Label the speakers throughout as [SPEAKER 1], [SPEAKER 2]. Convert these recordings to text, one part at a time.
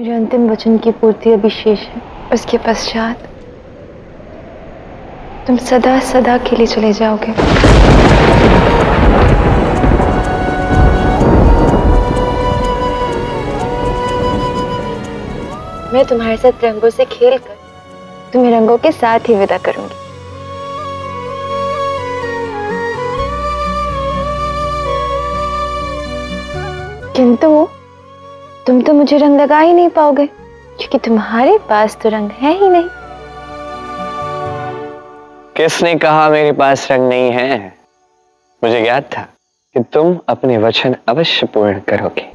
[SPEAKER 1] मेरे अंतिम वचन की पूर्ति अभी शेष है। उसके पश्चात तुम सदा सदा के लिए चले जाओगे। मैं तुम्हारे साथ रंगों से खेलकर तुम्हें रंगों के साथ ही विदा करूंगी। किंतु तुम तो मुझे रंग लगा ही नहीं पाओगे, क्योंकि तुम्हारे पास तो रंग है ही नहीं।
[SPEAKER 2] किसने कहा मेरे पास रंग नहीं है? मुझे याद था कि तुम अपने वचन अवश्य पूर्ण करोगे।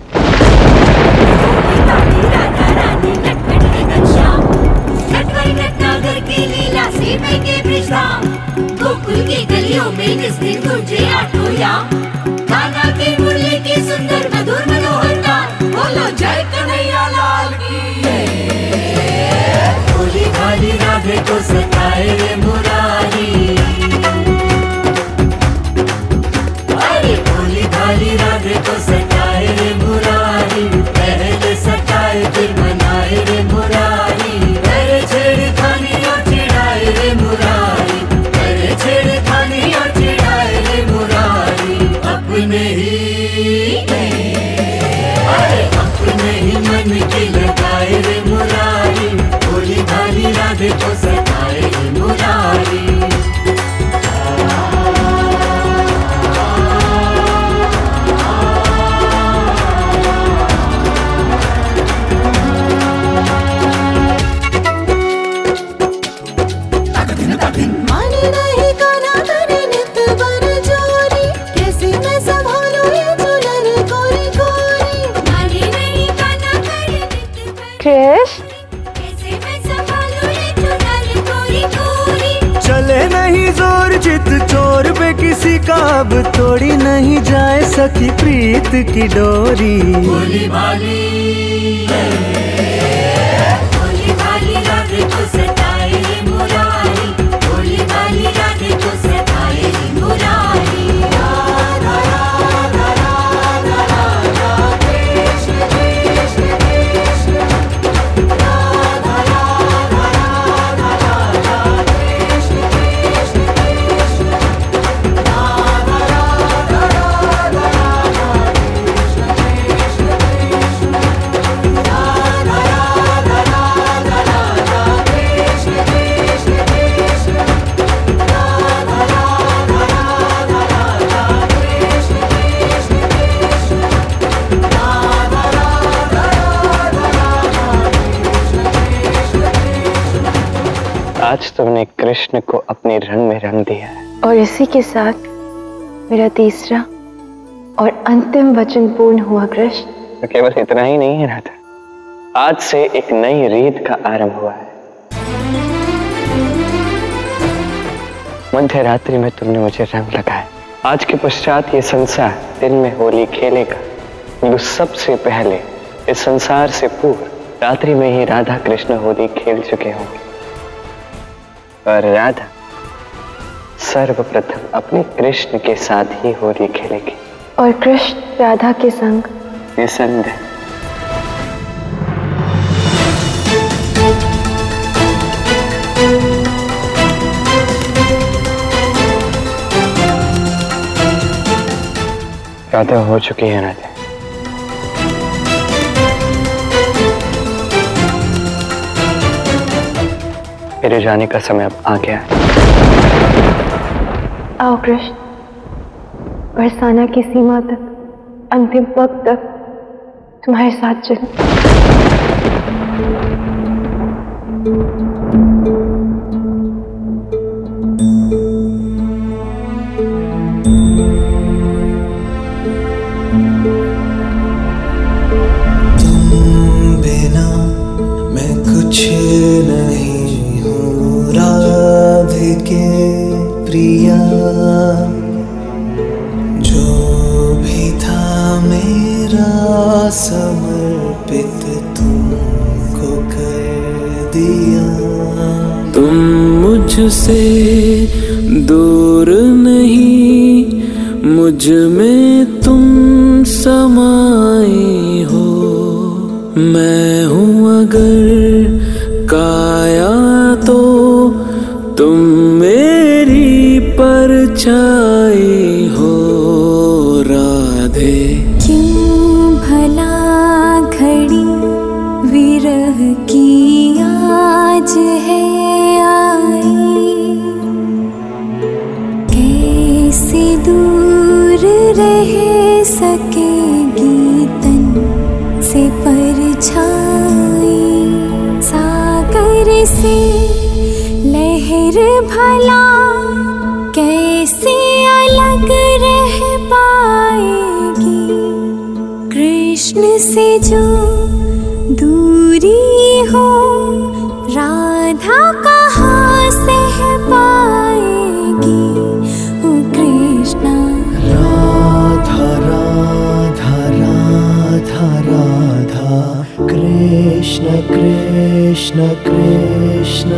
[SPEAKER 3] गोकुल की गलियों में जिस दिन गूंजे आठों याम, कान्हा के मुरली की सुंदर मधुर मनोहर तान, बोलो जय कन्हैया लाल की। भोली भाली राधे को सताए रे मुरारी, अरे भोली भाली राधे को सताए रे मुरारी, पहले सताए फिर मनाए रे मुरारी, करे छेड़खानी और चिढ़ाए रे मुरारी, करे छेड़खानी और चिढ़ाए रे मुरारी, अपने ही मन की लगाए रे मुरारी, भोली भाली राधे को सताए रे मुरारी।
[SPEAKER 4] माने नहीं कान्हा तेरे नित बर जोरी, कैसे मैं संभालूं ये दुल्हन गोरी गोरी। माने नहीं कान्हा तेरे नित बर
[SPEAKER 1] कृष्ण,
[SPEAKER 4] कैसे मैं संभालूं ये दुल्हन गोरी गोरी।
[SPEAKER 5] चले नहीं जोर चित चोर पे किसी का, अब तोड़ी नहीं जाए सखी प्रीत की डोरी।
[SPEAKER 3] भोली भाली राधे को सताए रे मुरारी, भोली भाली राधे को सताए रे मुरारी। राधा राधा राधा राधा कृष्ण कृष्ण कृष्ण, राधा राधा राधा राधा कृष्ण कृष्ण कृष्ण, राधा राधा राधा राधा कृष्ण कृष्ण कृष्ण, राधा राधा राधा राधा कृष्ण कृष्ण कृष्ण, राधा राधा राधा राधा कृष्ण कृष्ण कृष्ण, राधा राधा राधा राधा कृष्ण कृष्ण कृष्ण।
[SPEAKER 2] आज तुमने कृष्ण को अपने रंग में रंग दिया है।
[SPEAKER 1] और इसी के साथ मेरा तीसरा और अंतिम वचन पूर्ण हुआ। कृष्ण,
[SPEAKER 2] तो केवल इतना ही नहीं है राधा, आज से एक नई रीत का आरंभ हुआ है। मध्य रात्रि में तुमने मुझे रंग लगाया। आज के पश्चात ये संसार दिन में होली खेलेगा, किंतु सबसे पहले इस संसार से पूर्व रात्रि में ही राधा कृष्ण होली खेल चुके होंगे। और राधा सर्वप्रथम अपने कृष्ण के साथ ही होली खेलेगी।
[SPEAKER 1] और कृष्ण राधा के संग
[SPEAKER 2] निसंदेह। राधा हो चुकी है राधा। मेरे जाने का समय अब आ गया है।
[SPEAKER 1] आओ कृष्ण, बरसाना की सीमा तक, अंतिम वक्त तक तुम्हारे साथ चलूं।
[SPEAKER 5] तुम बिना मैं कुछ नहीं हूँ राधिके प्रिया, जो भी था मेरा समर्पित तुमको कर दिया। तुम मुझसे दूर नहीं, मुझ में तुम समाए हो, मैं हूँ अगर काया तो तुम मेरी परछाई हो राधे।
[SPEAKER 4] क्यों भला घड़ी विरह की आज है आई, कैसे दूर रह सकेगी तन से परछाई। सागर से लहर भला कैसे अलग रह पाएगी, कृष्ण से जो दूरी हो राधा कहाँ सह पाएगी। ओ कृष्णा
[SPEAKER 5] राधा राधा राधा राधा कृष्ण कृष्ण कृष्ण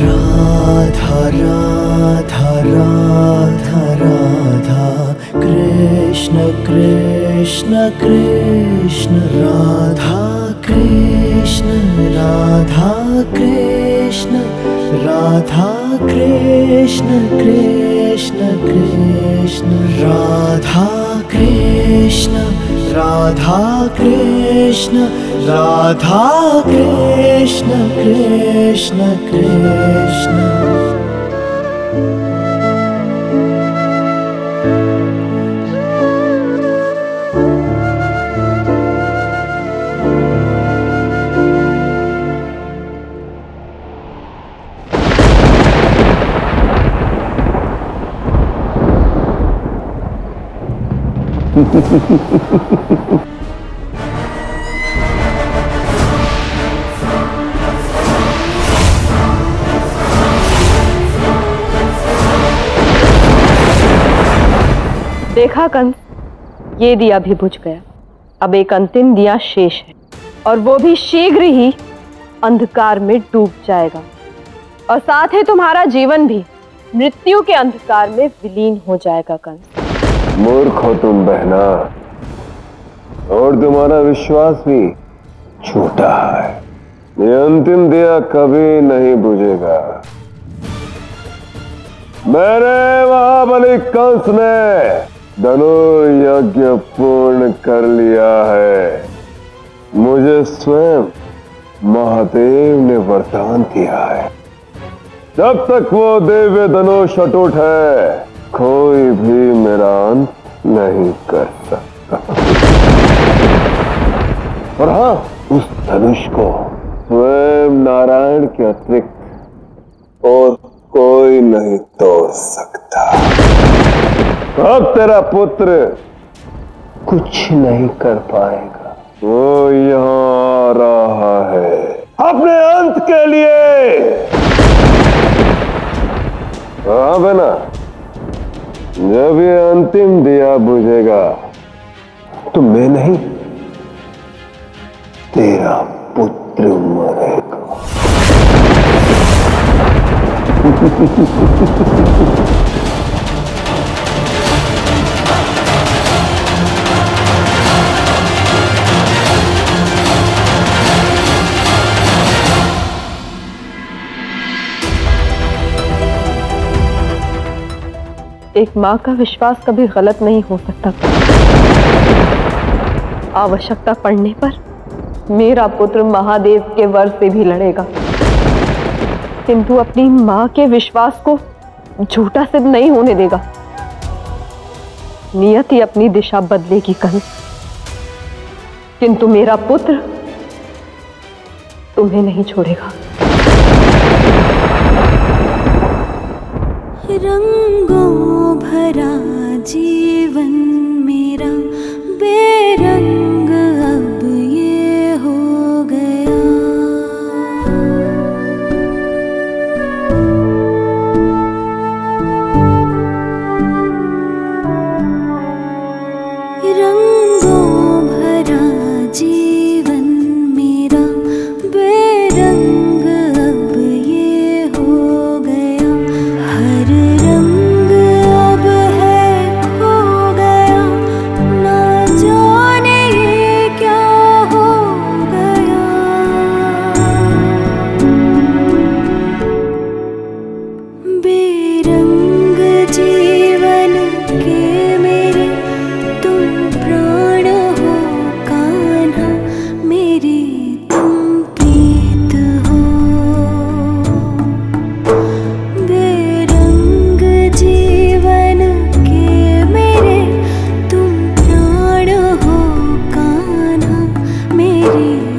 [SPEAKER 5] राधा राधा राधा राधा कृष्ण कृष्ण कृष्ण राधा कृष्ण राधा कृष्ण राधा कृष्ण कृष्ण कृष्ण राधा कृष्ण राधा कृष्ण राधा कृष्ण कृष्ण कृष्ण।
[SPEAKER 6] देखा कंस, ये दिया भी बुझ गया। अब एक अंतिम दिया शेष है और वो भी शीघ्र ही अंधकार में डूब जाएगा और साथ ही तुम्हारा जीवन भी मृत्यु के अंधकार में विलीन हो जाएगा। कंस
[SPEAKER 7] मूर्ख हो तुम बहना, और तुम्हारा विश्वास भी झूठा है। ये अंतिम दिया कभी नहीं बुझेगा। मेरे महाबली कंस ने धनुर्यज्ञ पूर्ण कर लिया है। मुझे स्वयं महादेव ने वरदान दिया है, जब तक वो दिव्य धनुष अटूट है कोई भी मेरा अंत नहीं कर सकता। और हाँ, उस धनुष को स्वयं नारायण के अतिरिक्त और कोई नहीं तोड़ सकता। अब तेरा पुत्र कुछ नहीं कर पाएगा। वो यहाँ आ रहा है अपने अंत के लिए। हाँ बना, जब ये अंतिम दिया बुझेगा तो मैं नहीं, तेरा पुत्र मरेगा।
[SPEAKER 6] एक माँ का विश्वास कभी गलत नहीं हो सकता। आवश्यकता पड़ने पर मेरा पुत्र महादेव के वर से भी लड़ेगा, किंतु अपनी माँ के विश्वास को झूठा सिद्ध नहीं होने देगा। नियति अपनी दिशा बदलेगी कंस, किंतु मेरा पुत्र तुम्हें नहीं छोड़ेगा।
[SPEAKER 4] रंगों भरा जीवन मेरा बेरंग अब ये हो गया। रंगों भरा जीवन मेरा बेरंग अब ये हो गया। हर रंग अब है खो गया, ना जाने मुरारी